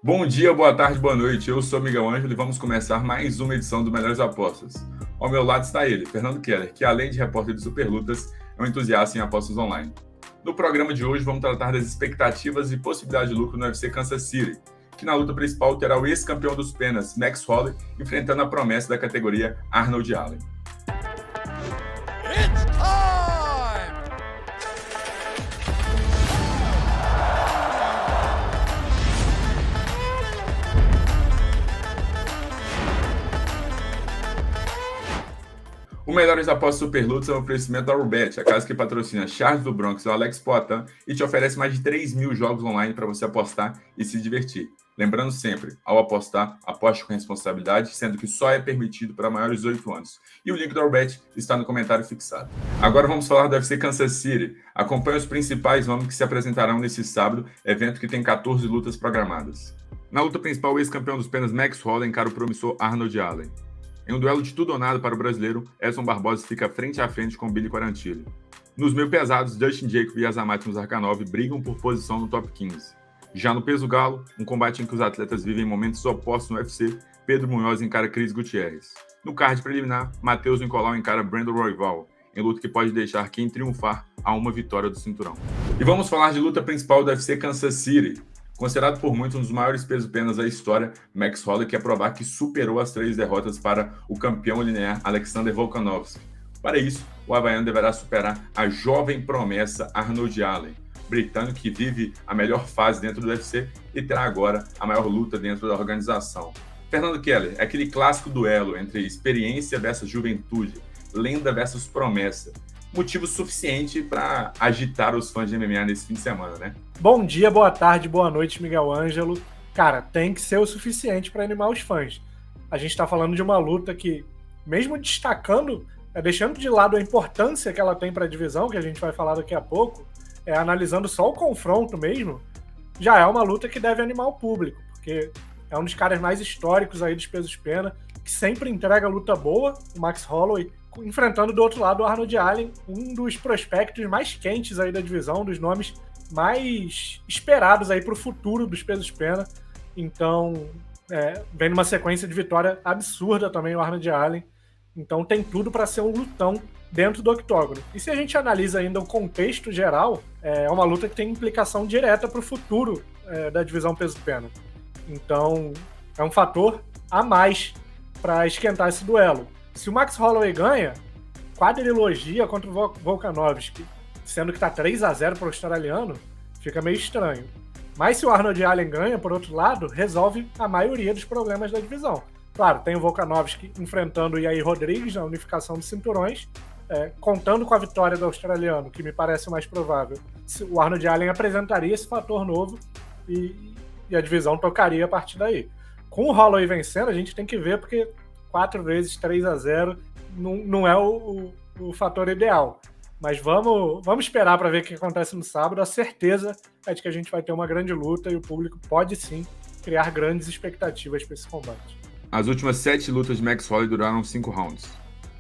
Bom dia, boa tarde, boa noite. Eu sou Miguel Ângelo e vamos começar mais uma edição do Melhores Apostas. Ao meu lado está ele, Fernando Keller, que além de repórter de Superlutas, é um entusiasta em apostas online. No programa de hoje vamos tratar das expectativas e possibilidade de lucro no UFC Kansas City, que na luta principal terá o ex-campeão dos penas, Max Holloway, enfrentando a promessa da categoria Arnold Allen. O Melhores Apostas Superlutas é um oferecimento da Rubet, a casa que patrocina Charles do Bronx e o Alex Poitin e te oferece mais de 3 mil jogos online para você apostar e se divertir. Lembrando sempre, ao apostar, aposte com responsabilidade, sendo que só é permitido para maiores de 18 anos. E o link da Rubet está no comentário fixado. Agora vamos falar do UFC Kansas City. Acompanhe os principais nomes que se apresentarão nesse sábado, evento que tem 14 lutas programadas. Na luta principal, o ex-campeão dos penas Max Holloway encara o promissor Arnold Allen. Em um duelo de tudo ou nada para o brasileiro, Edson Barbosa fica frente a frente com Billy Quarantillo. Nos meio pesados, Dustin Jacob e Azamat Muzarkanov brigam por posição no top 15. Já no peso galo, um combate em que os atletas vivem momentos opostos no UFC, Pedro Munhoz encara Cris Gutierrez. No card preliminar, Matheus Nicolau encara Brandon Royval, em luta que pode deixar quem triunfar a uma vitória do cinturão. E vamos falar de luta principal do UFC Kansas City. Considerado por muitos um dos maiores peso-penas da história, Max Holloway quer provar que superou as 3 derrotas para o campeão linear Alexander Volkanovski. Para isso, o havaiano deverá superar a jovem promessa Arnold Allen, britânico que vive a melhor fase dentro do UFC e terá agora a maior luta dentro da organização. Fernando Keller, é aquele clássico duelo entre experiência versus juventude, lenda versus promessa. Motivo suficiente para agitar os fãs de MMA nesse fim de semana, né? Bom dia, boa tarde, boa noite, Miguel Ângelo. Cara, tem que ser o suficiente para animar os fãs. A gente está falando de uma luta que, mesmo destacando, deixando de lado a importância que ela tem para a divisão, que a gente vai falar daqui a pouco, analisando só o confronto mesmo, já é uma luta que deve animar o público, porque é um dos caras mais históricos aí dos pesos-pena, que sempre entrega luta boa, o Max Holloway, enfrentando do outro lado o Arnold Allen, um dos prospectos mais quentes aí da divisão, dos nomes mais esperados aí para o futuro dos pesos-pena. Então, vem numa sequência de vitória absurda também o Arnold Allen. Então tem tudo para ser um lutão dentro do octógono. E se a gente analisa ainda o contexto geral, é uma luta que tem implicação direta para o futuro da divisão peso-pena. Então, é um fator a mais para esquentar esse duelo. Se o Max Holloway ganha, quadrilogia contra o Volkanovski, sendo que está 3-0 para o australiano, fica meio estranho. Mas se o Arnold Allen ganha, por outro lado, resolve a maioria dos problemas da divisão. Claro, tem o Volkanovski enfrentando o Yair Rodrigues na unificação dos cinturões, contando com a vitória do australiano, que me parece mais provável. O Arnold Allen apresentaria esse fator novo e a divisão tocaria a partir daí. Com o Holloway vencendo, a gente tem que ver, porque 4 vezes 3-0 não é o fator ideal. Mas vamos esperar para ver o que acontece no sábado. A certeza é de que a gente vai ter uma grande luta e o público pode sim criar grandes expectativas para esse combate. As últimas 7 lutas de Max Holloway duraram 5 rounds.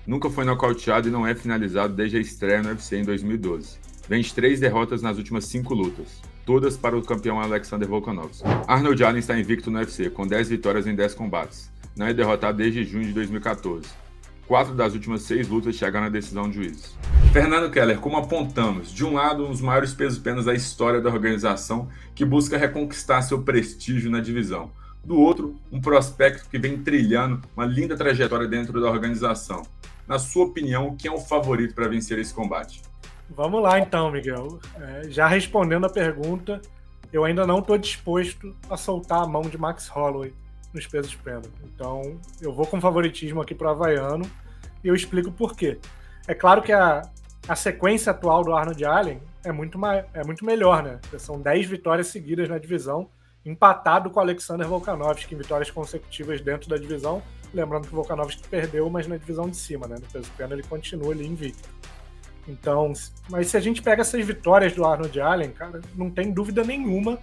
Nunca foi nocauteado e não é finalizado desde a estreia no UFC em 2012. Vem de 3 derrotas nas últimas 5 lutas, todas para o campeão Alexander Volkanovski. Arnold Allen está invicto no UFC, com 10 vitórias em 10 combates. Não é derrotado desde junho de 2014. 4 das últimas 6 lutas chegaram na decisão de juízes. Fernando Keller, como apontamos, de um lado, um dos maiores pesos-penas da história da organização, que busca reconquistar seu prestígio na divisão. Do outro, um prospecto que vem trilhando uma linda trajetória dentro da organização. Na sua opinião, quem é o favorito para vencer esse combate? Vamos lá então, Miguel. Já respondendo a pergunta, eu ainda não estou disposto a soltar a mão de Max Holloway nos pesos-pena. Então, eu vou com favoritismo aqui para o havaiano e eu explico por quê. É claro que a sequência atual do Arnold Allen é muito melhor, né? São 10 vitórias seguidas na divisão, empatado com o Alexander Volkanovski em vitórias consecutivas dentro da divisão. Lembrando que o Volkanovski perdeu, mas na divisão de cima, né? No peso-pena ele continua ali invicto. Então, mas se a gente pega essas vitórias do Arnold Allen, cara, não tem dúvida nenhuma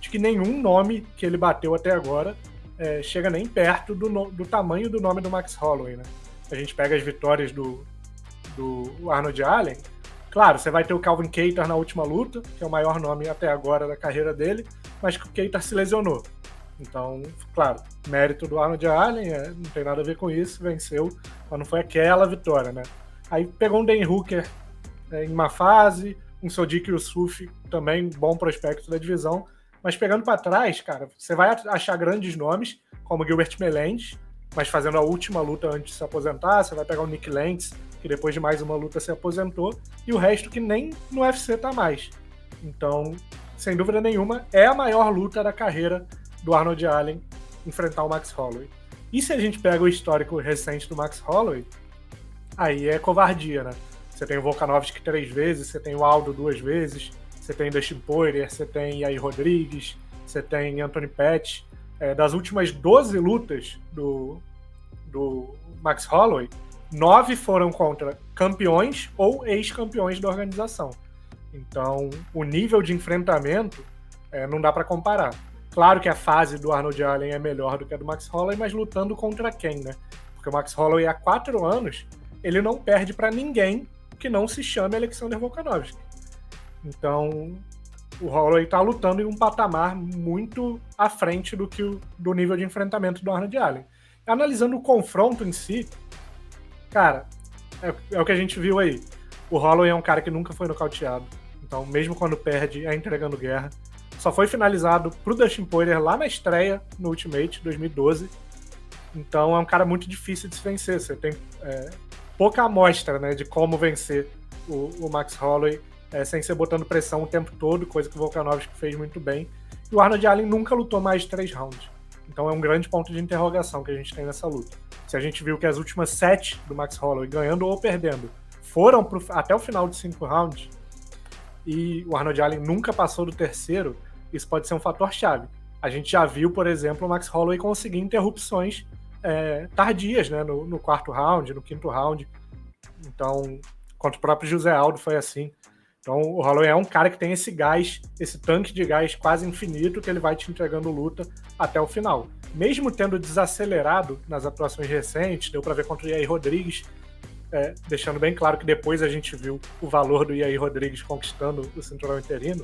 de que nenhum nome que ele bateu até agora chega nem perto do tamanho do nome do Max Holloway, né? A gente pega as vitórias do Arnold Allen, claro, você vai ter o Calvin Kattar na última luta, que é o maior nome até agora da carreira dele, mas que o Kattar se lesionou. Então, claro, mérito do Arnold Allen, não tem nada a ver com isso, venceu, mas não foi aquela vitória, né? Aí pegou um Dan Hooker em uma fase, um Sodiq Yusuff também, bom prospecto da divisão, mas pegando para trás, cara, você vai achar grandes nomes, como Gilbert Melendez, mas fazendo a última luta antes de se aposentar, você vai pegar o Nick Lentz, que depois de mais uma luta se aposentou, e o resto que nem no UFC tá mais. Então, sem dúvida nenhuma, é a maior luta da carreira do Arnold Allen enfrentar o Max Holloway. E se a gente pega o histórico recente do Max Holloway, aí é covardia, né? Você tem o Volkanovski 3 vezes, você tem o Aldo 2 vezes, você tem Dustin Poirier, você tem Yair Rodrigues, você tem Anthony Pettis. Das últimas 12 lutas do Max Holloway, 9 foram contra campeões ou ex-campeões da organização. Então, o nível de enfrentamento não dá para comparar. Claro que a fase do Arnold Allen é melhor do que a do Max Holloway, mas lutando contra quem, né? Porque o Max Holloway há 4 anos, ele não perde para ninguém que não se chame Alexander Volkanovski. Então, o Holloway está lutando em um patamar muito à frente do nível de enfrentamento do Arnold Allen. Analisando o confronto em si, cara, é o que a gente viu aí. O Holloway é um cara que nunca foi nocauteado. Então, mesmo quando perde, é entregando guerra. Só foi finalizado pro Dustin Poirier lá na estreia no Ultimate 2012. Então, é um cara muito difícil de se vencer. Você tem pouca amostra, né, de como vencer o Max Holloway sem ser botando pressão o tempo todo, coisa que o Volkanovski fez muito bem. E o Arnold Allen nunca lutou mais de 3 rounds. Então é um grande ponto de interrogação que a gente tem nessa luta. Se a gente viu que as últimas 7 do Max Holloway, ganhando ou perdendo, foram até o final de 5 rounds, e o Arnold Allen nunca passou do terceiro, isso pode ser um fator chave. A gente já viu, por exemplo, o Max Holloway conseguir interrupções tardias, né, no 4º round, no 5º round. Então, contra o próprio José Aldo foi assim. Então, o Holloway é um cara que tem esse gás, esse tanque de gás quase infinito, que ele vai te entregando luta até o final. Mesmo tendo desacelerado nas atuações recentes, deu para ver contra o Yair Rodrigues, deixando bem claro que depois a gente viu o valor do Yair Rodrigues conquistando o cinturão interino.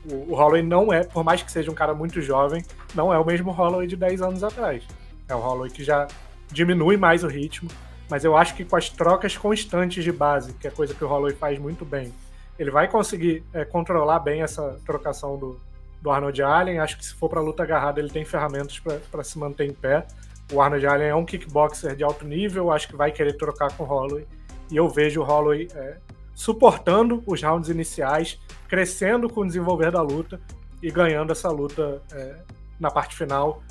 O Holloway não é, por mais que seja um cara muito jovem, não é o mesmo Holloway de 10 anos atrás. É um Holloway que já diminui mais o ritmo, mas eu acho que com as trocas constantes de base, que é coisa que o Holloway faz muito bem, ele vai conseguir controlar bem essa trocação do Arnold Allen. Acho que se for para luta agarrada, ele tem ferramentas para se manter em pé. O Arnold Allen é um kickboxer de alto nível, acho que vai querer trocar com o Holloway. E eu vejo o Holloway suportando os rounds iniciais, crescendo com o desenvolver da luta e ganhando essa luta na parte final,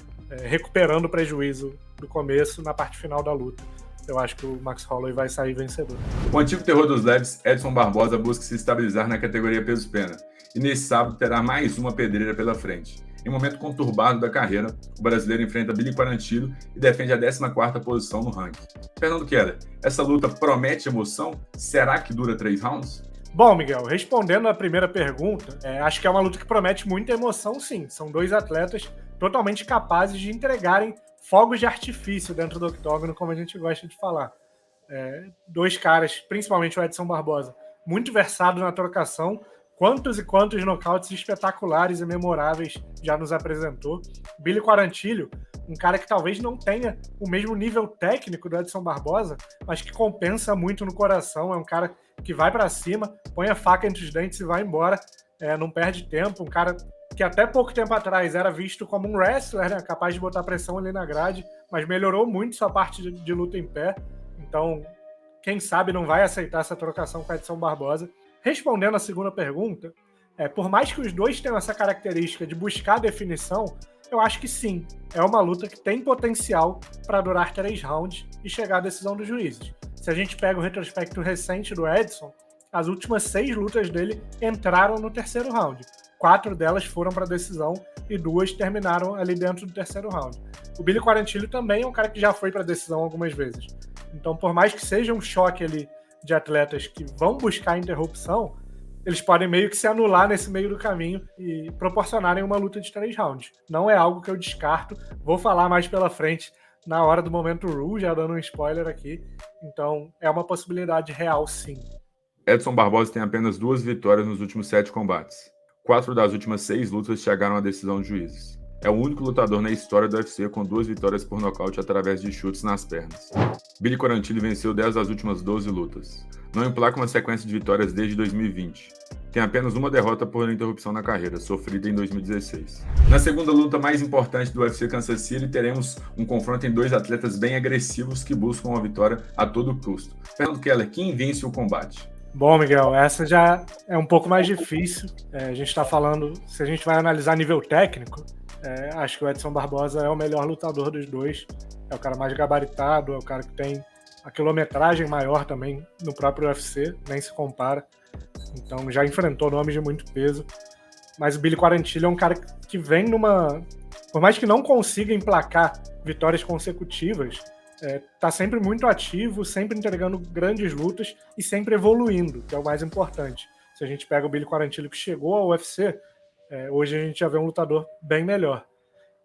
recuperando o prejuízo do começo na parte final da luta. Eu acho que o Max Holloway vai sair vencedor. O antigo terror dos leves, Edson Barbosa, busca se estabilizar na categoria peso-pena. E nesse sábado terá mais uma pedreira pela frente. Em um momento conturbado da carreira, o brasileiro enfrenta Billy Quarantillo e defende a 14ª posição no ranking. Fernando Keller, essa luta promete emoção? Será que dura 3 rounds? Bom, Miguel, respondendo a primeira pergunta, acho que é uma luta que promete muita emoção, sim. São 2 atletas totalmente capazes de entregarem fogos de artifício dentro do octógono, como a gente gosta de falar. 2 caras, principalmente o Edson Barbosa, muito versado na trocação. Quantos e quantos nocautes espetaculares e memoráveis já nos apresentou. Billy Quarantillo, um cara que talvez não tenha o mesmo nível técnico do Edson Barbosa, mas que compensa muito no coração. É um cara que vai para cima, põe a faca entre os dentes e vai embora, não perde tempo. Um cara que até pouco tempo atrás era visto como um wrestler, né, capaz de botar pressão ali na grade, mas melhorou muito sua parte de luta em pé. Então, quem sabe não vai aceitar essa trocação com a Edson Barbosa. Respondendo a segunda pergunta, por mais que os dois tenham essa característica de buscar definição, eu acho que sim, é uma luta que tem potencial para durar 3 rounds e chegar à decisão dos juízes. Se a gente pega o retrospecto recente do Edson, as últimas 6 lutas dele entraram no 3º round. 4 delas foram para decisão e 2 terminaram ali dentro do 3º round. O Billy Quarantillo também é um cara que já foi para decisão algumas vezes. Então, por mais que seja um choque ali de atletas que vão buscar interrupção, eles podem meio que se anular nesse meio do caminho e proporcionarem uma luta de 3 rounds. Não é algo que eu descarto. Vou falar mais pela frente na hora do momento Rule, já dando um spoiler aqui. Então, é uma possibilidade real, sim. Edson Barbosa tem apenas 2 vitórias nos últimos 7 combates. 4 das últimas 6 lutas chegaram à decisão de juízes. É o único lutador na história do UFC com 2 vitórias por nocaute através de chutes nas pernas. Billy Quarantilli venceu 10 das últimas 12 lutas. Não emplaca uma sequência de vitórias desde 2020. Tem apenas uma derrota por interrupção na carreira, sofrida em 2016. Na segunda luta mais importante do UFC Kansas City, teremos um confronto em 2 atletas bem agressivos que buscam uma vitória a todo custo. Fernando Keller, quem vence o combate? Bom, Miguel, essa já é um pouco mais difícil. A gente está falando, se a gente vai analisar nível técnico, acho que o Edson Barbosa é o melhor lutador dos dois. É o cara mais gabaritado, é o cara que tem a quilometragem maior também no próprio UFC, nem se compara. Então já enfrentou nomes de muito peso. Mas o Billy Quarantilli é um cara que vem numa... Por mais que não consiga emplacar vitórias consecutivas, tá sempre muito ativo, sempre entregando grandes lutas e sempre evoluindo, que é o mais importante. Se a gente pega o Billy Quarantilli que chegou ao UFC, hoje a gente já vê um lutador bem melhor.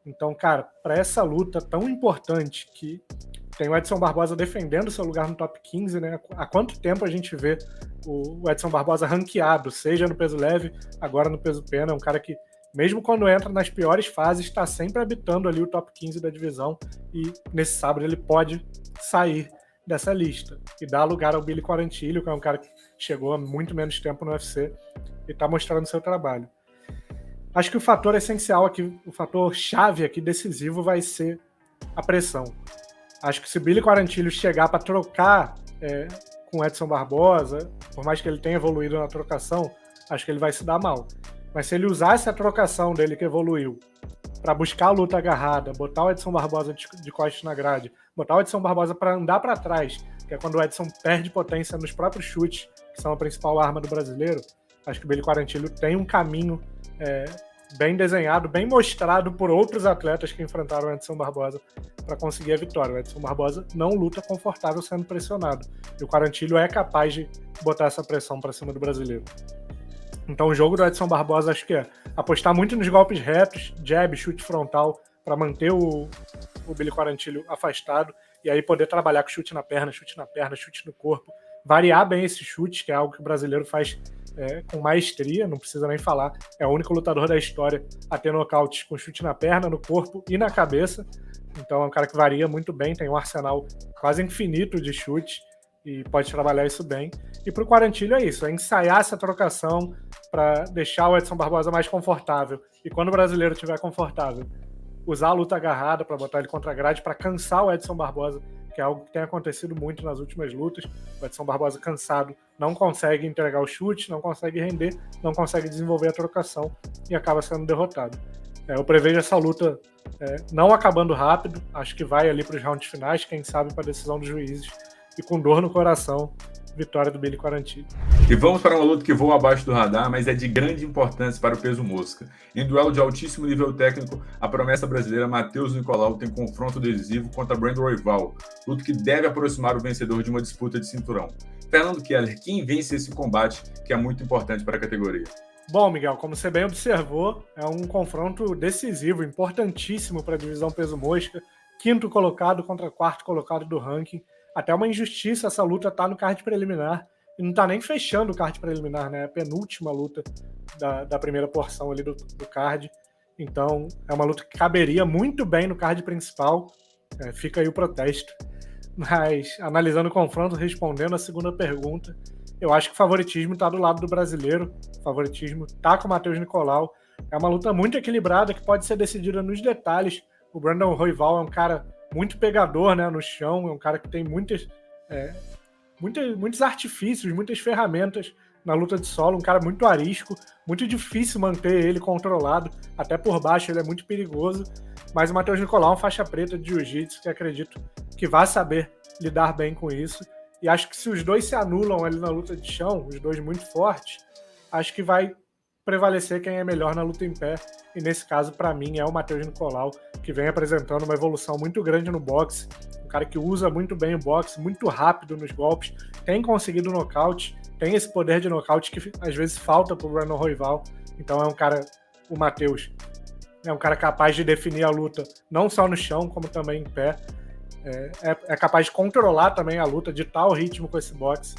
Então, cara, para essa luta tão importante que tem o Edson Barbosa defendendo seu lugar no top 15, né? Há quanto tempo a gente vê o Edson Barbosa ranqueado, seja no peso leve, agora no peso pena, é um cara que, mesmo quando entra nas piores fases, está sempre habitando ali o top 15 da divisão e nesse sábado ele pode sair dessa lista e dar lugar ao Billy Quarantilli, que é um cara que chegou há muito menos tempo no UFC e está mostrando seu trabalho. Acho que o fator essencial aqui, o fator chave aqui decisivo vai ser a pressão. Acho que se o Billy Quarantilli chegar para trocar com o Edson Barbosa, por mais que ele tenha evoluído na trocação, acho que ele vai se dar mal. Mas se ele usar essa trocação dele que evoluiu para buscar a luta agarrada, botar o Edson Barbosa de costas na grade, botar o Edson Barbosa para andar para trás, que é quando o Edson perde potência nos próprios chutes, que são a principal arma do brasileiro, acho que o Billy Quarantilli tem um caminho bem desenhado, bem mostrado por outros atletas que enfrentaram o Edson Barbosa para conseguir a vitória. O Edson Barbosa não luta confortável sendo pressionado, e o Quarantilli é capaz de botar essa pressão para cima do brasileiro. Então o jogo do Edson Barbosa acho que é apostar muito nos golpes retos, jab, chute frontal, para manter o Billy Quarantilli afastado, e aí poder trabalhar com chute na perna, chute no corpo, variar bem esse chute, que é algo que o brasileiro faz com maestria, não precisa nem falar, é o único lutador da história a ter nocautes com chute na perna, no corpo e na cabeça. Então é um cara que varia muito bem, tem um arsenal quase infinito de chute e pode trabalhar isso bem. E pro Quarantilli é isso, é ensaiar essa trocação para deixar o Edson Barbosa mais confortável. E quando o brasileiro estiver confortável, usar a luta agarrada para botar ele contra a grade, para cansar o Edson Barbosa, que é algo que tem acontecido muito nas últimas lutas. O Edson Barbosa cansado não consegue entregar o chute, não consegue render, não consegue desenvolver a trocação e acaba sendo derrotado. Eu prevejo essa luta não acabando rápido, acho que vai ali para os rounds finais, quem sabe para a decisão dos juízes, e com dor no coração, vitória do Billy Quarantilli. E vamos para uma luta que voa abaixo do radar, mas é de grande importância para o peso mosca. Em duelo de altíssimo nível técnico, a promessa brasileira Matheus Nicolau tem confronto decisivo contra Brandon Royval, luta que deve aproximar o vencedor de uma disputa de cinturão. Fernando Keller, quem vence esse combate que é muito importante para a categoria? Bom, Miguel, como você bem observou, é um confronto decisivo, importantíssimo para a divisão peso mosca, 5º colocado contra 4º colocado do ranking. Até uma injustiça essa luta tá no card preliminar, e não tá nem fechando o card preliminar, né? É a penúltima luta da primeira porção ali do card. Então, é uma luta que caberia muito bem no card principal. Fica aí o protesto. Mas, analisando o confronto, respondendo a segunda pergunta, eu acho que o favoritismo tá do lado do brasileiro. O favoritismo tá com o Matheus Nicolau. É uma luta muito equilibrada, que pode ser decidida nos detalhes. O Brandon Royval é um cara muito pegador, né, no chão, é um cara que tem muitos artifícios, muitas ferramentas na luta de solo, um cara muito arisco, muito difícil manter ele controlado, até por baixo ele é muito perigoso, mas o Matheus Nicolau é uma faixa preta de jiu-jitsu que acredito que vai saber lidar bem com isso, e acho que se os dois se anulam ali na luta de chão, os dois muito fortes, acho que vai prevalecer quem é melhor na luta em pé, e nesse caso, para mim, é o Matheus Nicolau, que vem apresentando uma evolução muito grande no boxe, um cara que usa muito bem o boxe, muito rápido nos golpes, tem conseguido nocaute, tem esse poder de nocaute que às vezes falta pro Brandon Royval, então é um cara, o Matheus, é um cara capaz de definir a luta, não só no chão, como também em pé, é capaz de controlar também a luta, ditar o ritmo com esse boxe,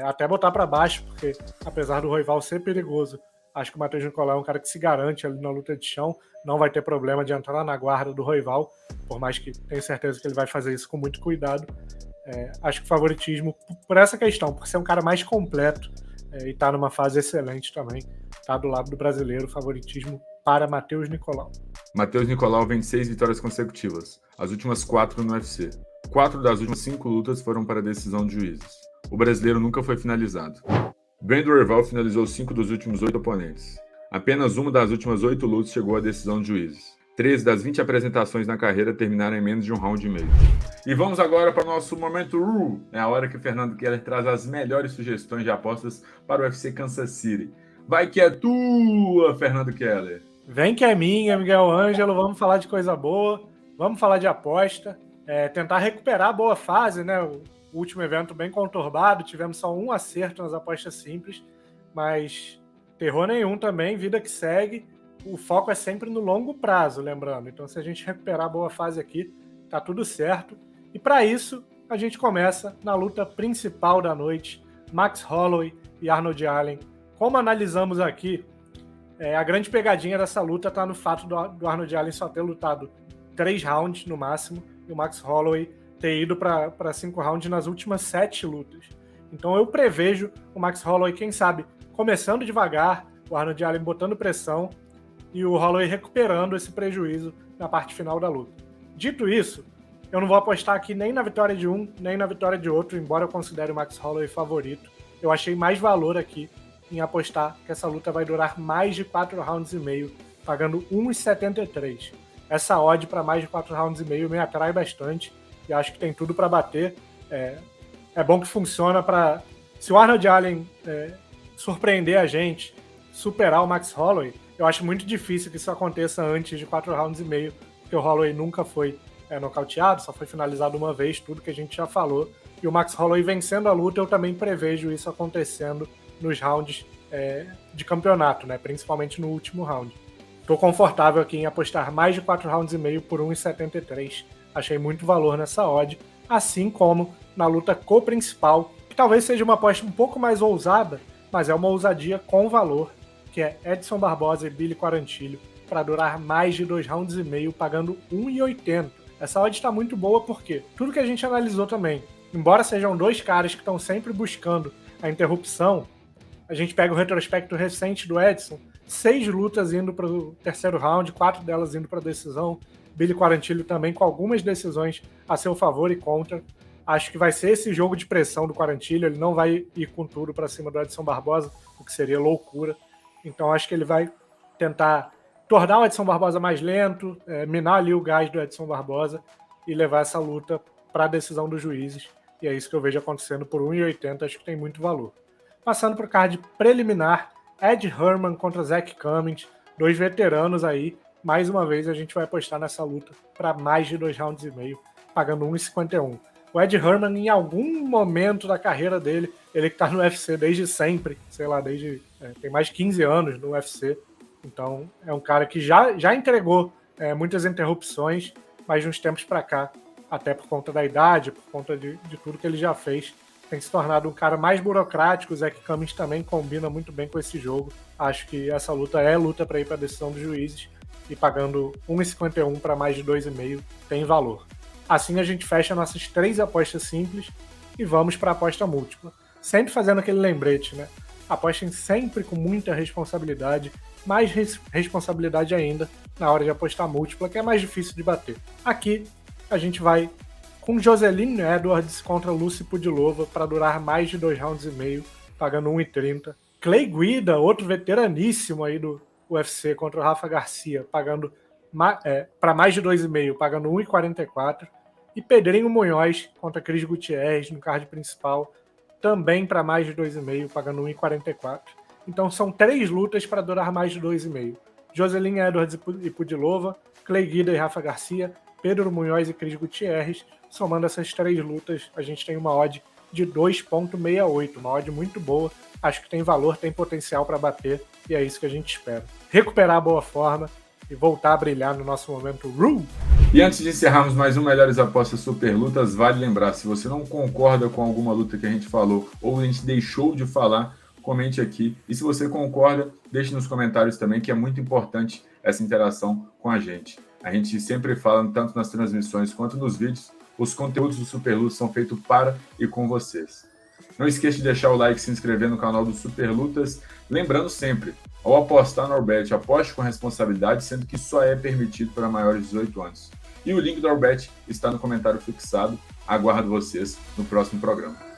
até botar para baixo, porque apesar do Royval ser perigoso, Acho que o Matheus Nicolau é um cara que se garante ali na luta de chão, não vai ter problema de entrar na guarda do Royval, por mais que tenho certeza que ele vai fazer isso com muito cuidado. Acho que o favoritismo, por essa questão, por ser um cara mais completo e tá numa fase excelente também, tá do lado do brasileiro, favoritismo para Matheus Nicolau. Matheus Nicolau vem de 6 vitórias consecutivas, as últimas 4 no UFC. 4 das últimas 5 lutas foram para decisão de juízes. O brasileiro nunca foi finalizado. Brandon Royval finalizou 5 dos últimos 8 oponentes. Apenas uma das últimas 8 lutas chegou à decisão de juízes. 13 das 20 apresentações na carreira terminaram em menos de um round e meio. E vamos agora para o nosso momento RU. É a hora que o Fernando Keller traz as melhores sugestões de apostas para o UFC Kansas City. Vai que é tua, Fernando Keller! Vem que é minha, Miguel Ângelo. Vamos falar de coisa boa, vamos falar de aposta, tentar recuperar a boa fase, né? O último evento bem conturbado, tivemos só um acerto nas apostas simples, mas terror nenhum também, vida que segue. O foco é sempre no longo prazo, lembrando. Então, se a gente recuperar a boa fase aqui, tá tudo certo. E para isso, a gente começa na luta principal da noite, Max Holloway e Arnold Allen. Como analisamos aqui, a grande pegadinha dessa luta está no fato do Arnold Allen só ter lutado 3 rounds no máximo, e o Max Holloway ter ido para 5 rounds nas últimas 7 lutas. Então eu prevejo o Max Holloway, quem sabe, começando devagar, o Arnold Allen botando pressão e o Holloway recuperando esse prejuízo na parte final da luta. Dito isso, eu não vou apostar aqui nem na vitória de um, nem na vitória de outro, embora eu considere o Max Holloway favorito. Eu achei mais valor aqui em apostar que essa luta vai durar mais de 4 rounds e meio, pagando 1,73. Essa odd para mais de 4 rounds e meio me atrai bastante e acho que tem tudo para bater. É bom que funciona para... Se o Arnold Allen surpreender a gente, superar o Max Holloway, eu acho muito difícil que isso aconteça antes de 4 rounds e meio, porque o Holloway nunca foi nocauteado, só foi finalizado uma vez, tudo que a gente já falou. E o Max Holloway vencendo a luta, eu também prevejo isso acontecendo nos rounds de campeonato, né? Principalmente no último round. Estou confortável aqui em apostar mais de 4 rounds e meio por 1,73. Achei muito valor nessa odd, assim como na luta co-principal, que talvez seja uma aposta um pouco mais ousada, mas é uma ousadia com valor, que é Edson Barbosa e Billy Quarantillo, para durar mais de 2 rounds e meio, pagando 1,80. Essa odd está muito boa porque tudo que a gente analisou também, embora sejam 2 caras que estão sempre buscando a interrupção, a gente pega o retrospecto recente do Edson, 6 lutas indo para o terceiro round, 4 delas indo para a decisão. Billy Quarantillo também com algumas decisões a seu favor e contra. Acho que vai ser esse jogo de pressão do Quarantillo, ele não vai ir com tudo para cima do Edson Barbosa, o que seria loucura. Então acho que ele vai tentar tornar o Edson Barbosa mais lento, minar ali o gás do Edson Barbosa e levar essa luta para a decisão dos juízes. E é isso que eu vejo acontecendo por 1,80, acho que tem muito valor. Passando para o card preliminar, Ed Herman contra Zach Cummings, 2 veteranos aí. Mais uma vez a gente vai apostar nessa luta para mais de 2 rounds e meio, pagando 1,51. O Ed Herman, em algum momento da carreira dele, ele que está no UFC desde sempre, sei lá, tem mais de 15 anos no UFC, então é um cara que já entregou muitas interrupções, mas de uns tempos para cá, até por conta da idade, por conta de tudo que ele já fez, tem se tornado um cara mais burocrático. O Zach Cummings também combina muito bem com esse jogo. Acho que essa luta é luta para ir para a decisão dos juízes e pagando 1,51 para mais de 2,5 tem valor. Assim a gente fecha nossas 3 apostas simples e vamos para a aposta múltipla. Sempre fazendo aquele lembrete, né? Apostem sempre com muita responsabilidade, mais responsabilidade ainda na hora de apostar múltipla, que é mais difícil de bater. Aqui a gente vai com Joseline Edwards contra Lucy Pudilova para durar mais de 2 rounds e meio, pagando 1,30. Clay Guida, outro veteraníssimo aí do UFC, contra o Rafa Garcia, pagando para mais de 2,5, pagando 1,44. E Pedrinho Munhoz contra Cris Gutierrez no card principal, também para mais de 2,5, pagando 1,44. Então são 3 lutas para durar mais de 2,5. Joseline Edwards e Pudilova, Clay Guida e Rafa Garcia, Pedro Munhoz e Cris Gutierrez. Somando essas 3 lutas, a gente tem uma odd de 2,68, uma odd muito boa. Acho que tem valor, tem potencial para bater, e é isso que a gente espera. Recuperar a boa forma e voltar a brilhar no nosso momento RU. E antes de encerrarmos mais um Melhores Apostas Super Lutas, vale lembrar, se você não concorda com alguma luta que a gente falou ou a gente deixou de falar, comente aqui. E se você concorda, deixe nos comentários também, que é muito importante essa interação com a gente. A gente sempre fala, tanto nas transmissões quanto nos vídeos, os conteúdos do Superlutas são feitos para e com vocês. Não esqueça de deixar o like e se inscrever no canal do Superlutas. Lembrando sempre, ao apostar no Orbet, aposte com responsabilidade, sendo que só é permitido para maiores de 18 anos. E o link do Orbet está no comentário fixado. Aguardo vocês no próximo programa.